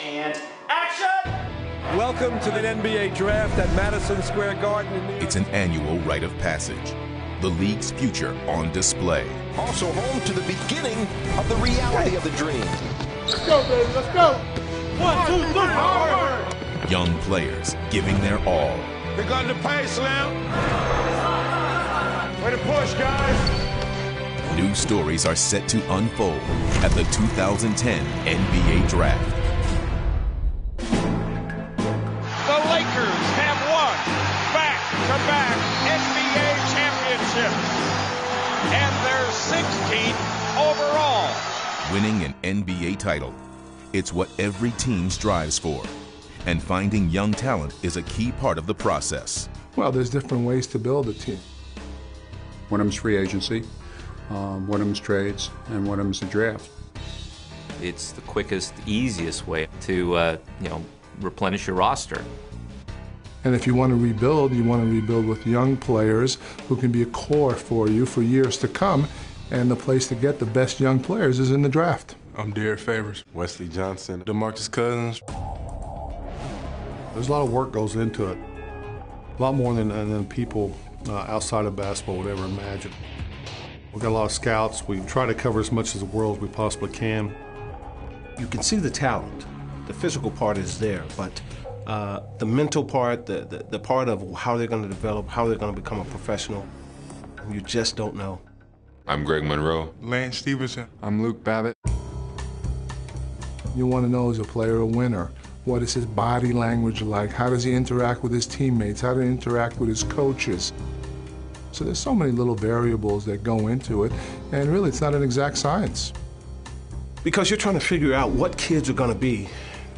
And action! Welcome to the NBA Draft at Madison Square Garden. It's an annual rite of passage. The league's future on display. Also home to the beginning of the reality of the dream. Let's go, baby, let's go. 1, 2, 3, hard. Young players giving their all. They're going to pay, Slim. Way to push, guys. New stories are set to unfold at the 2010 NBA Draft. The Lakers have won back-to-back NBA championships. And they're 16th overall. Winning an NBA title. It's what every team strives for. And finding young talent is a key part of the process. Well, there's different ways to build a team. One of them's free agency, one of them's trades, and one of them's the draft. It's the quickest, easiest way to, replenish your roster. And if you want to rebuild with young players who can be a core for you for years to come. And the place to get the best young players is in the draft. I'm Derek Favors, Wesley Johnson, DeMarcus Cousins. There's a lot of work goes into it. A lot more than people outside of basketball would ever imagine. We've got a lot of scouts. We try to cover as much of the world as we possibly can. You can see the talent. The physical part is there, but the mental part, the part of how they're going to develop, how they're going to become a professional, you just don't know. I'm Greg Monroe. Lance Stevenson. I'm Luke Babbitt. You want to know, is a player a winner? What is his body language like? How does he interact with his teammates? How does he interact with his coaches? So there's so many little variables that go into it, and really it's not an exact science. Because you're trying to figure out what kids are going to be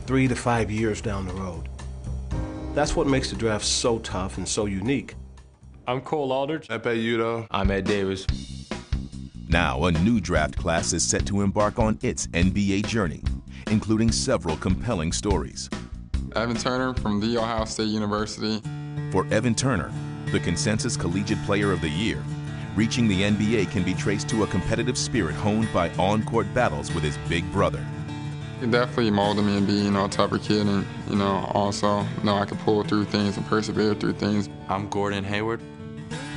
3 to 5 years down the road. That's what makes the draft so tough and so unique. I'm Cole Aldridge. Epe Udoh. I'm Ed Davis. Now, a new draft class is set to embark on its NBA journey, including several compelling stories. Evan Turner from The Ohio State University. For Evan Turner, the consensus Collegiate Player of the Year, reaching the NBA can be traced to a competitive spirit honed by on-court battles with his big brother. It definitely molded me and be, a tougher kid, and, also know I could pull through things and persevere through things. I'm Gordon Hayward.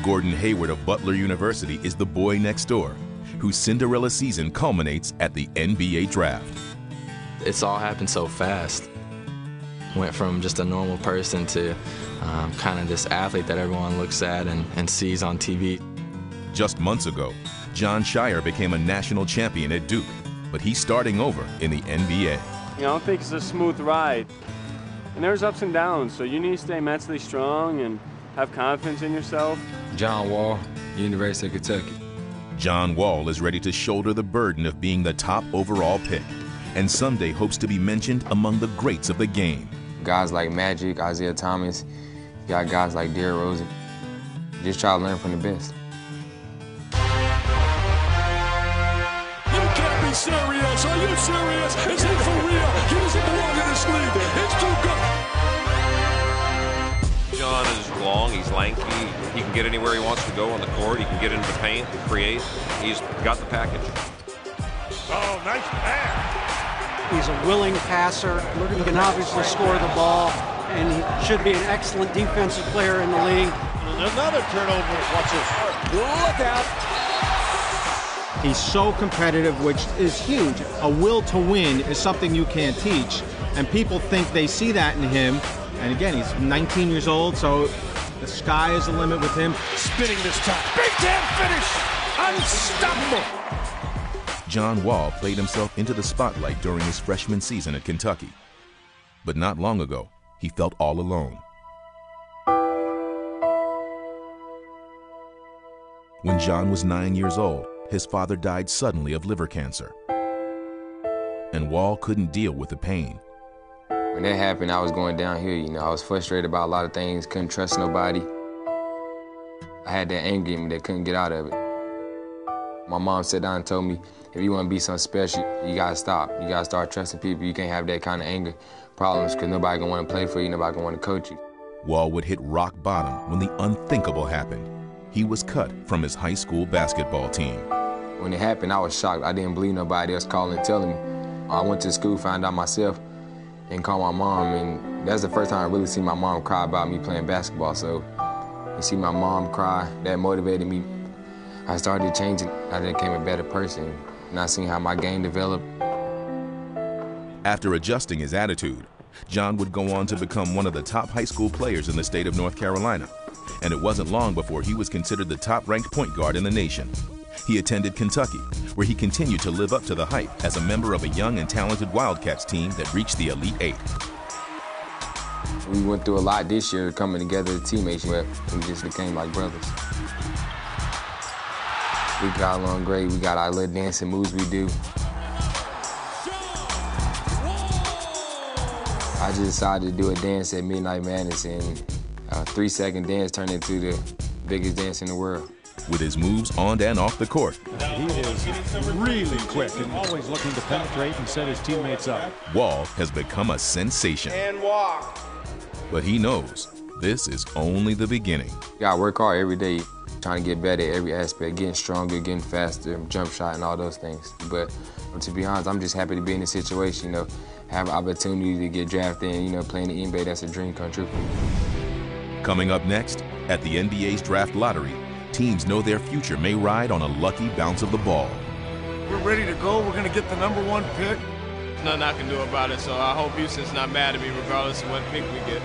Gordon Hayward of Butler University is the boy next door, whose Cinderella season culminates at the NBA Draft. It's all happened so fast. Went from just a normal person to kind of this athlete that everyone looks at and sees on TV. Just months ago, John Shire became a national champion at Duke, but he's starting over in the NBA. I don't think it's a smooth ride. And there's ups and downs, so you need to stay mentally strong and have confidence in yourself. John Wall, University of Kentucky. John Wall is ready to shoulder the burden of being the top overall pick, and someday hopes to be mentioned among the greats of the game. Guys like Magic, Isaiah Thomas, you got guys like Derrick Rose. Just try to learn from the best. You can't be serious. Are you serious? Is he for real? He doesn't belong in this league. It's too good. John is long, he's lanky, he can get anywhere he wants to go on the court, he can get into the paint and create. He's got the package. Oh, nice pass. He's a willing passer. He can obviously score the ball, and he should be an excellent defensive player in the league. Another turnover. Watch this. Look out. He's so competitive, which is huge. A will to win is something you can't teach, and people think they see that in him. And again, he's 19 years old, so the sky is the limit with him. Spinning this time. Big damn finish. Unstoppable. John Wall played himself into the spotlight during his freshman season at Kentucky. But not long ago, he felt all alone. When John was 9 years old, his father died suddenly of liver cancer. And Wall couldn't deal with the pain. When that happened, I was going downhill, I was frustrated about a lot of things, couldn't trust nobody. I had that anger in me that couldn't get out of it. My mom sat down and told me, if you want to be something special, you gotta stop. You gotta start trusting people. You can't have that kind of anger problems because nobody gonna want to play for you, nobody gonna want to coach you. Wall would hit rock bottom when the unthinkable happened. He was cut from his high school basketball team. When it happened, I was shocked. I didn't believe nobody else calling and telling me. I went to school, found out myself, and call my mom, and that's the first time I really see my mom cry about me playing basketball. So to see my mom cry, that motivated me. I started changing. I became a better person, and I seen how my game developed. After adjusting his attitude, John would go on to become one of the top high school players in the state of North Carolina. And it wasn't long before he was considered the top-ranked point guard in the nation. He attended Kentucky, where he continued to live up to the hype as a member of a young and talented Wildcats team that reached the Elite Eight. We went through a lot this year coming together as teammates, but we just became like brothers. We got along great. We got our little dancing moves we do. I just decided to do a dance at Midnight Madness, and a 3-second dance turned into the biggest dance in the world. With his moves on and off the court, he is really quick and always looking to penetrate and set his teammates up. Wall has become a sensation. And walk. But he knows this is only the beginning. You gotta work hard every day, trying to get better at every aspect, getting stronger, getting faster, jump shot, and all those things. But to be honest, I'm just happy to be in this situation, you know, have an opportunity to get drafted and, you know, playing the NBA, that's a dream come true for me. Coming up next, at the NBA's draft lottery, teams know their future may ride on a lucky bounce of the ball. We're ready to go. We're going to get the #1 pick. Nothing I can do about it, so I hope Houston's not mad at me regardless of what pick we get.